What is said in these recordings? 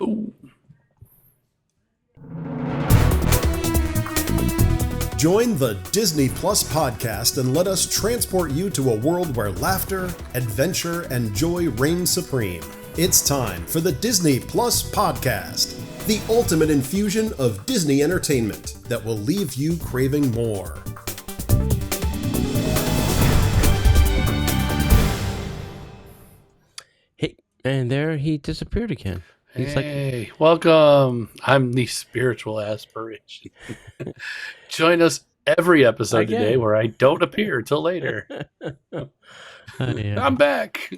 Ooh. Join the Disney Plus podcast and let us transport you to a world where laughter, adventure, and joy reign supreme. It's time for the Disney Plus podcast, the ultimate infusion of Disney entertainment that will leave you craving more. Hey, and there he disappeared again. He's Hey, welcome. I'm the spiritual aspiration. Join us every episode today where I don't appear until later. I'm back.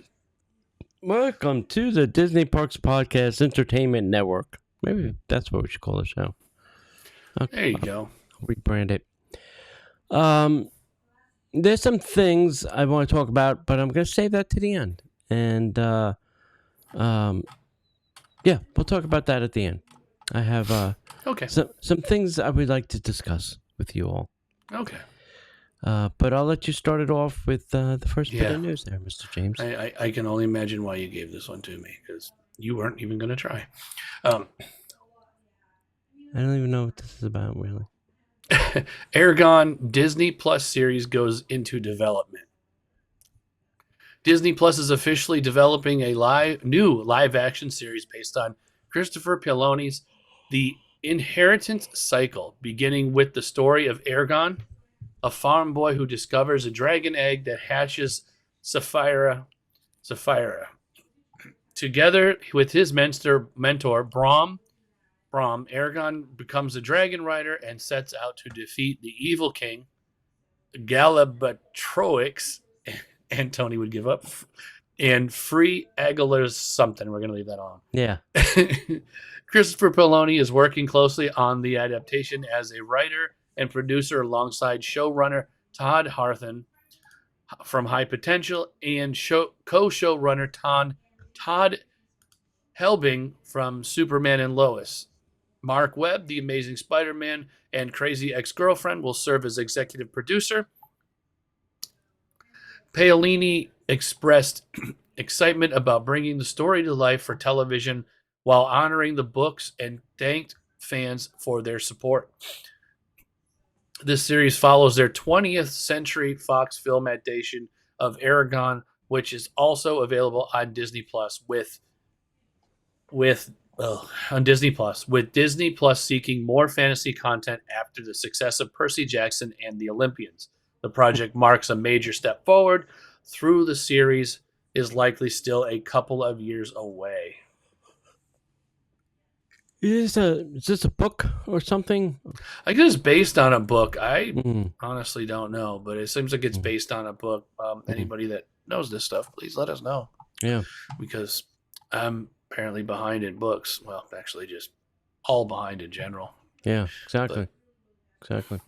Welcome to the Disney Parks Podcast Entertainment Network. Maybe that's what we should call the show. Okay. There you go. Rebrand it. There's some things I want to talk about, but I'm going to save that to the end. And yeah, we'll talk about that at the end. I have some things I would like to discuss with you all. Okay. But I'll let you start it off with the first bit of news there, Mr. James. I can only imagine why you gave this one to me, because you weren't even going to try. I don't even know what this is about, really. Eragon Disney Plus series goes into development. Disney Plus is officially developing a new live-action series based on Christopher Paolini's The Inheritance Cycle, beginning with the story of Eragon, a farm boy who discovers a dragon egg that hatches Sapphira. Together with his mentor Brom, Eragon becomes a dragon rider and sets out to defeat the evil king, Galabatroix, and Tony would give up, and free Aguilar's something. We're going to leave that on. Yeah. Christopher Paolini is working closely on the adaptation as a writer and producer alongside showrunner Todd Harthan from High Potential and co-showrunner Todd Helbing from Superman and Lois. Marc Webb, The Amazing Spider-Man, and Crazy Ex-Girlfriend will serve as executive producer. Paolini expressed excitement about bringing the story to life for television while honoring the books and thanked fans for their support. This series follows their 20th Century Fox film adaptation of Eragon, which is also available on Disney Plus with Disney Plus seeking more fantasy content after the success of Percy Jackson and the Olympians. The project marks a major step forward. Through the series is likely still a couple of years away. Is this a book or something? I guess it's based on a book. I honestly don't know, but it seems like it's based on a book. Anybody that knows this stuff, please let us know. Yeah. Because I'm apparently behind in books. Well, actually just all behind in general. Yeah, exactly. Exactly.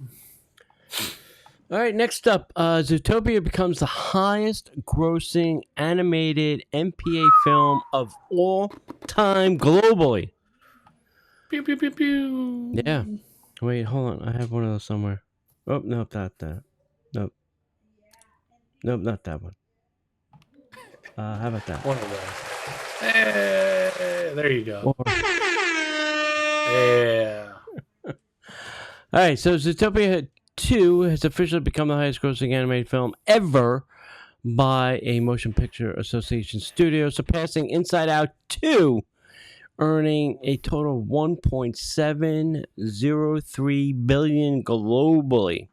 All right, next up, Zootopia becomes the highest grossing animated MPA film of all time globally. Pew, pew, pew, pew. Yeah. Wait, hold on. I have one of those somewhere. Oh, nope, not that. Nope. Nope, not that one. How about that? One of those. Hey, there you go. Yeah. All right, so Zootopia 2 has officially become the highest grossing animated film ever by a Motion Picture Association studio, surpassing Inside Out 2, earning a total of $1.703 billion globally.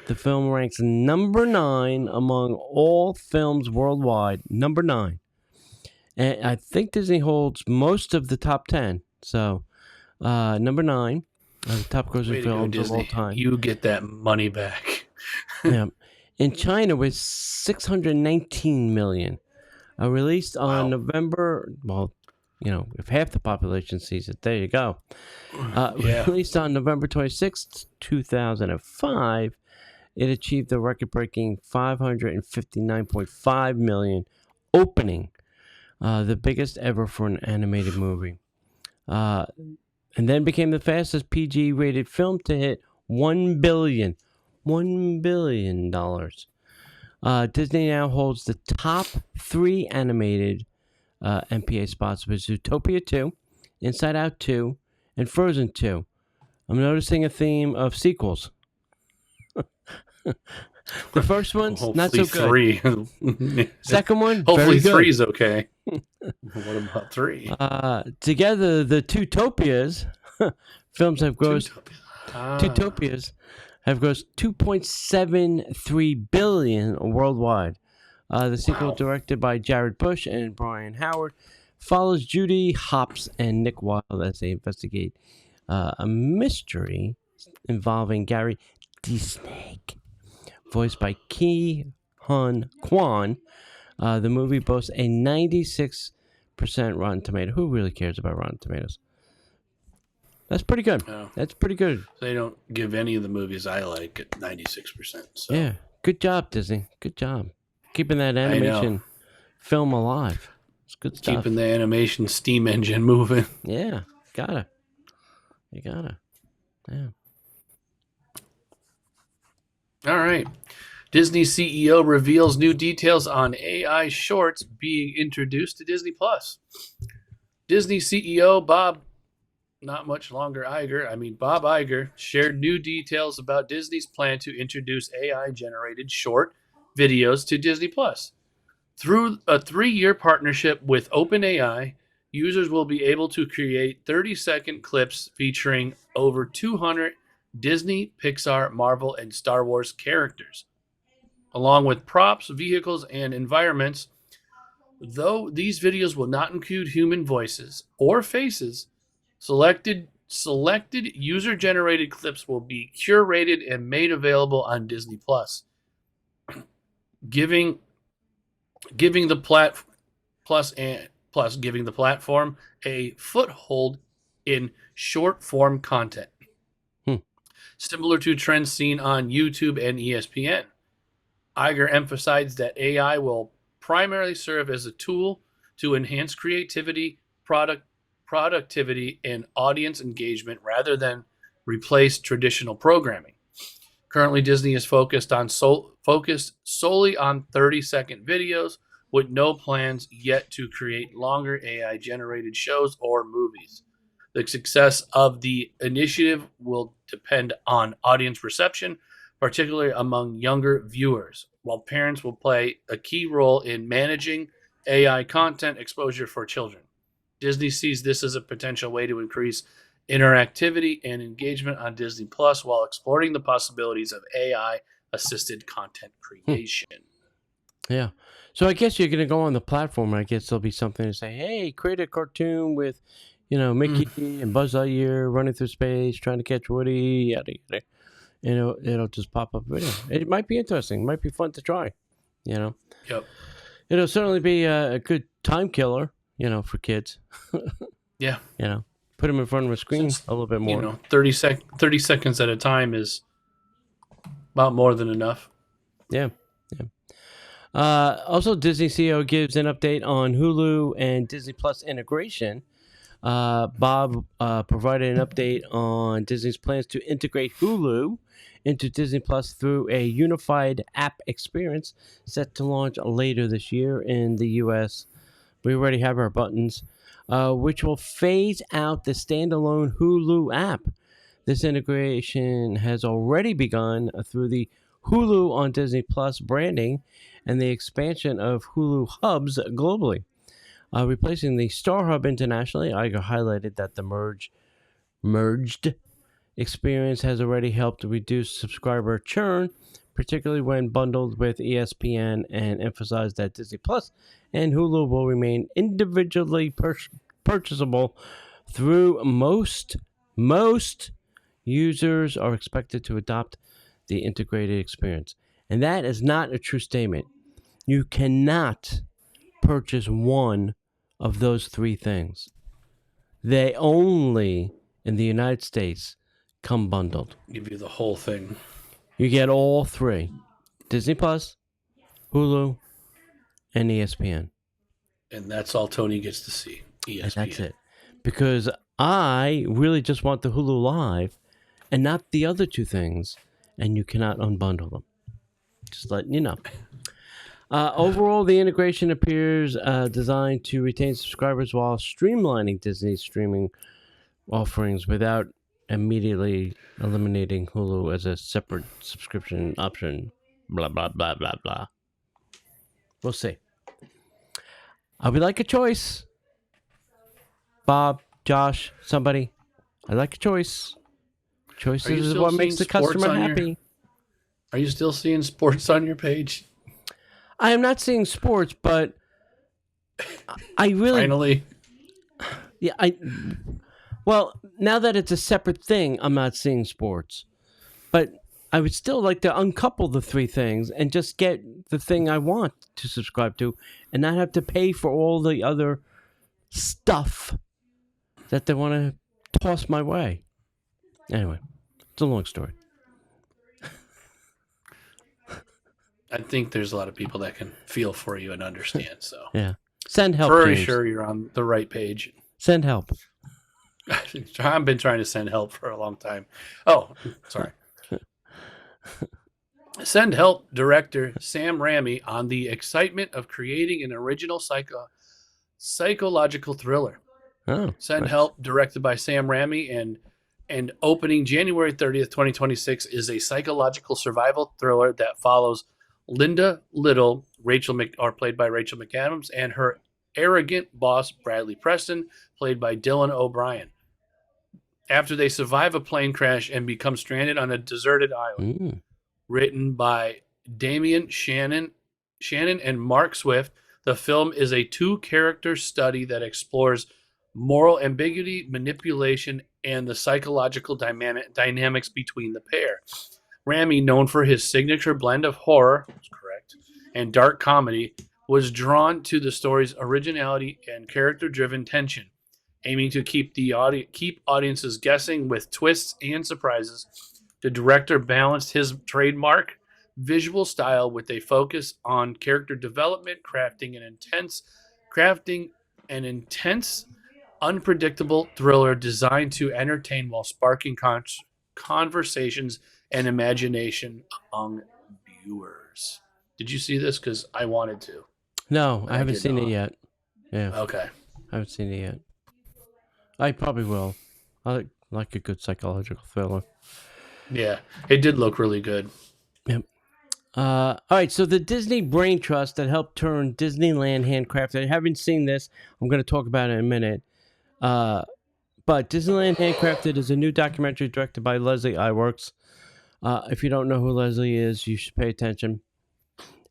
The film ranks number 9 among all films worldwide. Number 9. And I think Disney holds most of the top 10. So, number 9. The top grossing films of all time. You get that money back. Yeah. In China with $619 million. Released on November, well, you know, if half the population sees it, there you go. Released on November 26th, 2005, it achieved a record-breaking $559.5 million opening, the biggest ever for an animated movie. And then became the fastest PG-rated film to hit $1 billion. $1 billion. Disney now holds the top 3 animated MPA spots with Zootopia 2, Inside Out 2, and Frozen 2. I'm noticing a theme of sequels. The first one's not so good. 3. Second one, Hopefully very good. 3's okay. What about 3? Together, the Zootopias films have grossed Zootopias have grossed $2.73 billion worldwide. The sequel, directed by Jared Bush and Brian Howard, follows Judy Hopps and Nick Wilde as they investigate a mystery involving Gary D-Snake, voiced by Ki Hun Kwan. The movie boasts a 96% Rotten Tomato. Who really cares about Rotten Tomatoes? That's pretty good. Oh. That's pretty good. They don't give any of the movies I like at 96%. So. Yeah. Good job, Disney. Good job. Keeping that animation film alive. It's good stuff. Keeping the animation steam engine moving. Yeah. Gotta. You gotta. Yeah. All right. Disney CEO reveals new details on AI shorts being introduced to Disney Plus. Disney CEO Bob Iger shared new details about Disney's plan to introduce AI-generated short videos to Disney Plus. Through a 3-year partnership with OpenAI, users will be able to create 30-second clips featuring over 200 Disney, Pixar, Marvel, and Star Wars characters, along with props, vehicles, and environments. Though these videos will not include human voices or faces, selected user-generated clips will be curated and made available on Disney Plus, giving the platform a foothold in short-form content, similar to trends seen on YouTube and ESPN. Iger emphasized that AI will primarily serve as a tool to enhance creativity, productivity, and audience engagement rather than replace traditional programming. Currently, Disney is focused solely on 30-second videos, with no plans yet to create longer AI-generated shows or movies. The success of the initiative will depend on audience reception, particularly among younger viewers, while parents will play a key role in managing AI content exposure for children. Disney sees this as a potential way to increase interactivity and engagement on Disney Plus while exploring the possibilities of AI-assisted content creation. Yeah. So I guess you're going to go on the platform, and I guess there'll be something to say, hey, create a cartoon with, Mickey and Buzz Lightyear running through space, trying to catch Woody, yada, yada. It'll just pop up video. It might be interesting. It might be fun to try, Yep. It'll certainly be a good time killer, for kids. Yeah. Put them in front of a screen a little bit more. 30 seconds at a time is about more than enough. Yeah. Also, Disney CEO gives an update on Hulu and Disney Plus integration. Bob provided an update on Disney's plans to integrate Hulu into Disney Plus through a unified app experience set to launch later this year in the U.S. We already have our buttons, which will phase out the standalone Hulu app. This integration has already begun through the Hulu on Disney Plus branding and the expansion of Hulu hubs globally. Replacing the Star Hub internationally, Iger highlighted that the merged experience has already helped reduce subscriber churn, particularly when bundled with ESPN, and emphasized that Disney Plus and Hulu will remain individually purchasable through most users are expected to adopt the integrated experience. And that is not a true statement. You cannot purchase one of those three things. They only, in the United States, come bundled. Give you the whole thing. You get all three. Disney Plus, Hulu, and ESPN. And that's all Tony gets to see. ESPN. And that's it. Because I really just want the Hulu Live and not the other two things. And you cannot unbundle them. Just letting you know. Overall, the integration appears designed to retain subscribers while streamlining Disney's streaming offerings without immediately eliminating Hulu as a separate subscription option. Blah, blah, blah, blah, blah. We'll see. I would like a choice. Bob, Josh, somebody. I like a choice. Choices is what makes the customer happy. Are you still seeing sports on your page? I am not seeing sports, but I really... Finally. Yeah, well, now that it's a separate thing, I'm not seeing sports. But I would still like to uncouple the three things and just get the thing I want to subscribe to and not have to pay for all the other stuff that they want to toss my way. Anyway, it's a long story. I think there's a lot of people that can feel for you and understand. So yeah, send help. Pretty James. sure you're on the right page. Send help. I've been trying to send help for a long time. Oh, sorry. Send help director Sam Raimi on the excitement of creating an original psychological thriller. Oh, Send nice. Help, directed by Sam Raimi and opening January 30th, 2026, is a psychological survival thriller that follows Linda Little, played by Rachel McAdams, and her arrogant boss, Bradley Preston, played by Dylan O'Brien, after they survive a plane crash and become stranded on a deserted island. Mm. Written by Damian Shannon and Mark Swift, the film is a two-character study that explores moral ambiguity, manipulation, and the psychological dynamics between the pair. Raimi, known for his signature blend of horror, correct, and dark comedy, was drawn to the story's originality and character-driven tension, aiming to keep audiences guessing with twists and surprises. The director balanced his trademark visual style with a focus on character development, crafting an intense, unpredictable thriller designed to entertain while sparking conversations and imagination among viewers. Did you see this? Because I wanted to. No, I haven't seen it yet. Yeah. Okay. I haven't seen it yet. I probably will. I like a good psychological thriller. Yeah, it did look really good. Yep. All right, so the Disney Brain Trust that helped turn Disneyland handcrafted. I haven't seen this. I'm going to talk about it in a minute. But Disneyland Handcrafted is a new documentary directed by Leslie Iwerks. If you don't know who Leslie is, you should pay attention.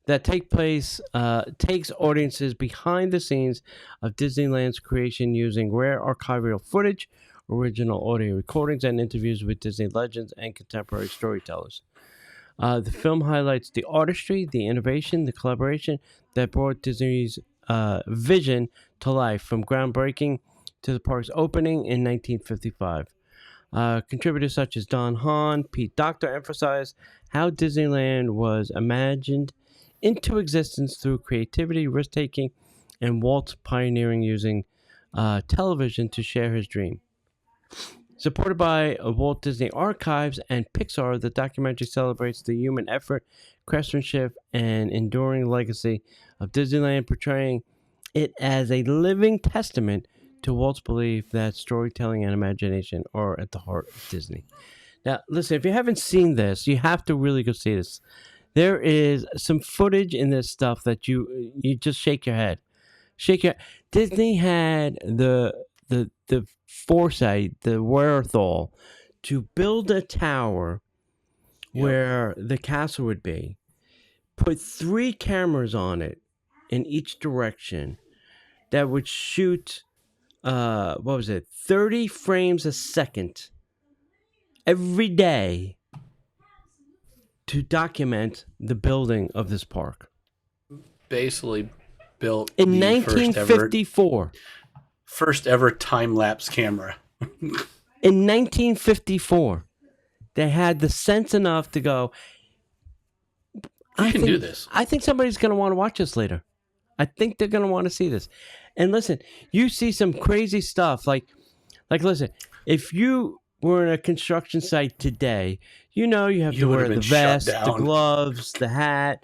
That takes audiences behind the scenes of Disneyland's creation using rare archival footage, original audio recordings, and interviews with Disney legends and contemporary storytellers. The film highlights the artistry, the innovation, the collaboration that brought Disney's vision to life, from groundbreaking to the park's opening in 1955. Contributors such as Don Hahn, Pete Docter emphasized how Disneyland was imagined into existence through creativity, risk-taking, and Walt's pioneering using television to share his dream. Supported by Walt Disney Archives and Pixar, the documentary celebrates the human effort, craftsmanship, and enduring legacy of Disneyland, portraying it as a living testament to Walt's belief that storytelling and imagination are at the heart of Disney. Now, listen, if you haven't seen this, you have to really go see this. There is some footage in this stuff that you just shake your head. Disney had the foresight, the wherewithal to build a tower where the castle would be, put 3 cameras on it in each direction that would shoot 30 frames a second every day to document the building of this park. Basically built in 1954. First ever time-lapse camera. In 1954, they had the sense enough to go, I can do this. I think somebody's going to want to watch this later. I think they're going to want to see this. And listen, you see some crazy stuff. Like listen, if you were in a construction site today, you have to wear the vest, the gloves, the hat,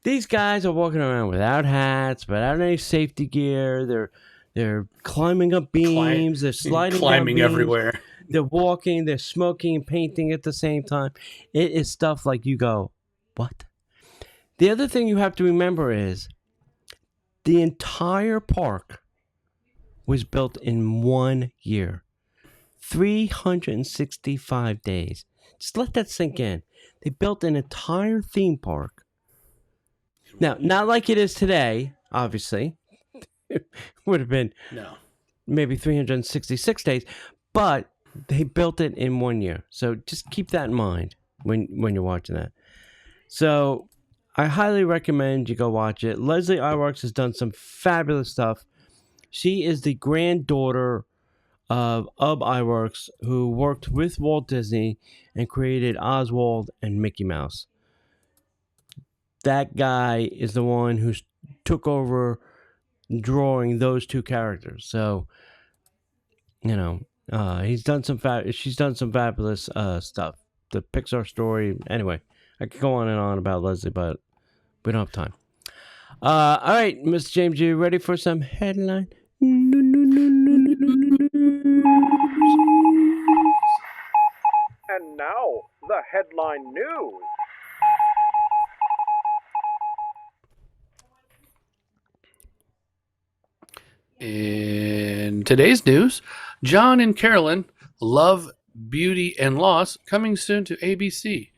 These guys are walking around without hats, without any safety gear. They're climbing up beams. They're sliding down climbing beams. everywhere. They're walking. They're smoking and painting at the same time. It is stuff like you go, what? The other thing you have to remember is the entire park was built in 1 year. 365 days. Just let that sink in. They built an entire theme park. Now, not like it is today, obviously. It would have been maybe 366 days, but they built it in 1 year. So just keep that in mind when you're watching that. So I highly recommend you go watch it. Leslie Iwerks has done some fabulous stuff. She is the granddaughter of Iwerks, who worked with Walt Disney and created Oswald and Mickey Mouse. That guy is the one who took over drawing those two characters. So, he's done some she's done some fabulous stuff. The Pixar story. Anyway, I could go on and on about Leslie, but we don't have time. All right, Mr. James, you ready for some headline? And now, the headline news. In today's news, John and Carolyn, Love, Beauty, and Loss coming soon to ABC,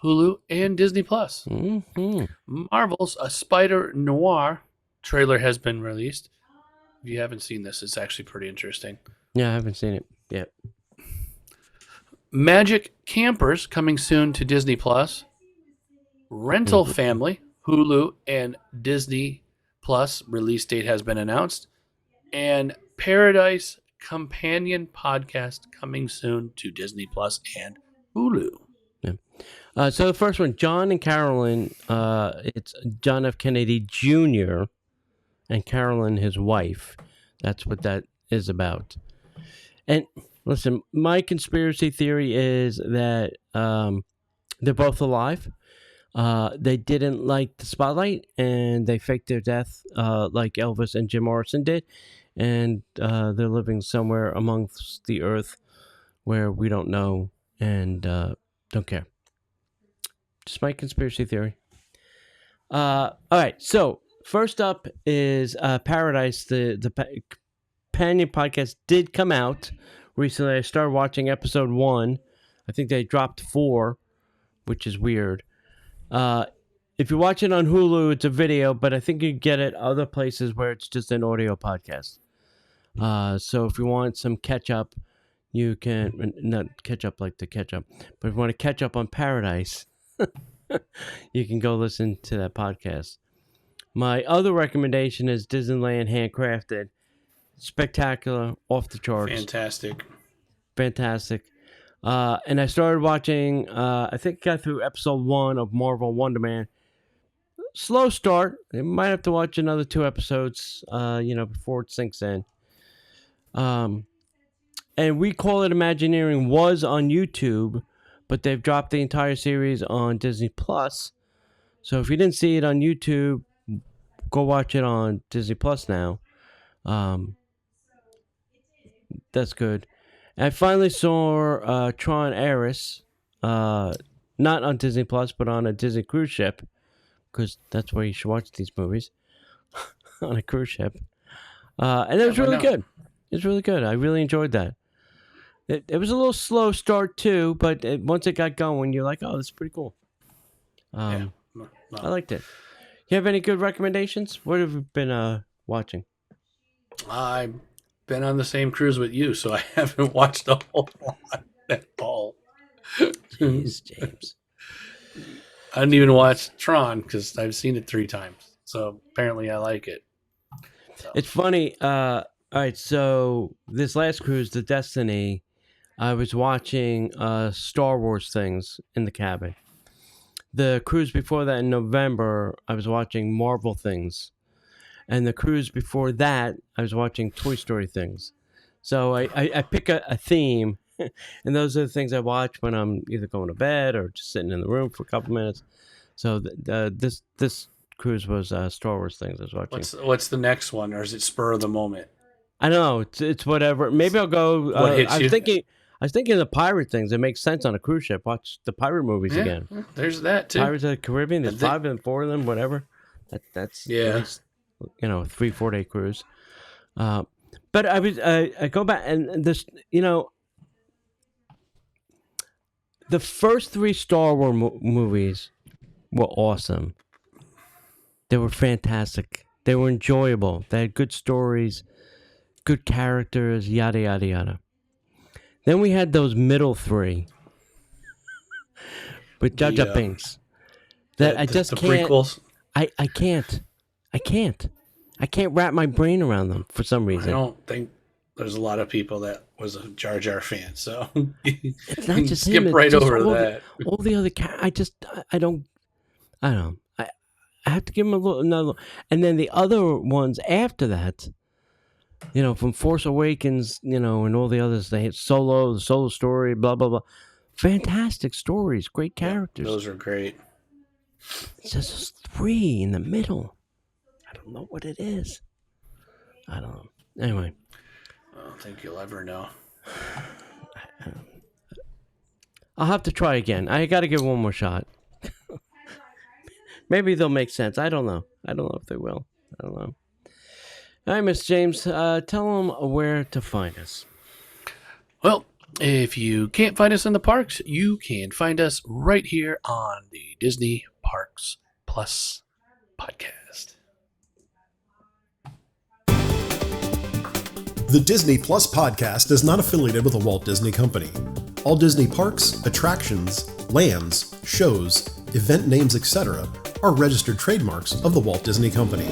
Hulu, and Disney+. Mm-hmm. Marvel's A Spider Noir trailer has been released. If you haven't seen this, it's actually pretty interesting. Yeah, I haven't seen it yet. Magic Campers coming soon to Disney+. Rental Family, Hulu, and Disney+ release date has been announced. And Paradise Companion podcast coming soon to Disney+ and Hulu. Yeah. So the first one, John and Carolyn, it's John F. Kennedy Jr. and Carolyn, his wife. That's what that is about. And listen, my conspiracy theory is that they're both alive. They didn't like the spotlight, and they faked their death like Elvis and Jim Morrison did. And they're living somewhere amongst the earth where we don't know and don't care. Just my conspiracy theory. All right, so first up is Paradise. The companion podcast did come out recently. I started watching episode 1. I think they dropped 4, which is weird. If you watch it on Hulu, it's a video, but I think you get it other places where it's just an audio podcast. So if you want some catch up, you can not catch up like the ketchup, but if you want to catch up on Paradise, you can go listen to that podcast. My other recommendation is Disneyland Handcrafted. Spectacular, off the charts. Fantastic. And I started watching, I think I got through episode 1 of Marvel Wonder Man. Slow start. I might have to watch another 2 episodes, before it sinks in. And We Call It Imagineering was on YouTube, but they've dropped the entire series on Disney+. So if you didn't see it on YouTube, go watch it on Disney+ now. That's good. I finally saw Tron Ares, not on Disney+, but on a Disney cruise ship, because that's where you should watch these movies, on a cruise ship. And it was really good. It was really good. I really enjoyed that. It was a little slow start, too, but once it got going, you're like, oh, this is pretty cool. I liked it. You have any good recommendations? What have you been watching? I've been on the same cruise with you, so I haven't watched a whole lot at all. Jeez, James. I didn't even watch Tron because I've seen it 3 times. So apparently I like it. So. It's funny. All right, so this last cruise, the Destiny, I was watching Star Wars things in the cabin. The cruise before that in November, I was watching Marvel things. And the cruise before that, I was watching Toy Story things. So I pick a theme, and those are the things I watch when I'm either going to bed or just sitting in the room for a couple minutes. So this cruise was Star Wars things I was watching. What's the next one, or is it spur of the moment? I don't know. It's whatever. Maybe I'll go. What hits you? I was thinking of the pirate things. It makes sense on a cruise ship. Watch the pirate movies again. There's that too. Pirates of the Caribbean. There's 5 and 4 of them. Whatever. That's Yeah. at least, 3-4 day cruise. But I go back and this, the first 3 Star Wars movies were awesome. They were fantastic. They were enjoyable. They had good stories, good characters, yada, yada, yada. Then we had those middle 3 with Jar Jar Binks that I just can't. Prequels. I can't wrap my brain around them for some reason. I don't think there's a lot of people that was a Jar Jar fan, so It's not just skip him. It's right just over all that. all the other characters. I don't. I have to give him another. And then the other ones after that, from Force Awakens, and all the others. They had Solo, the Solo story, blah blah blah. Fantastic stories, great characters. Those are great. It's just those 3 in the middle. I don't know what it is. I don't know. Anyway. I don't think you'll ever know. I'll have to try again. I got to give one more shot. Maybe they'll make sense. I don't know. I don't know if they will. I don't know. All right, Miss James, tell them where to find us. Well, if you can't find us in the parks, you can find us right here on the Disney Parks Plus podcast. The Disney Plus podcast is not affiliated with the Walt Disney Company. All Disney parks, attractions, lands, shows, event names, etc. are registered trademarks of the Walt Disney Company.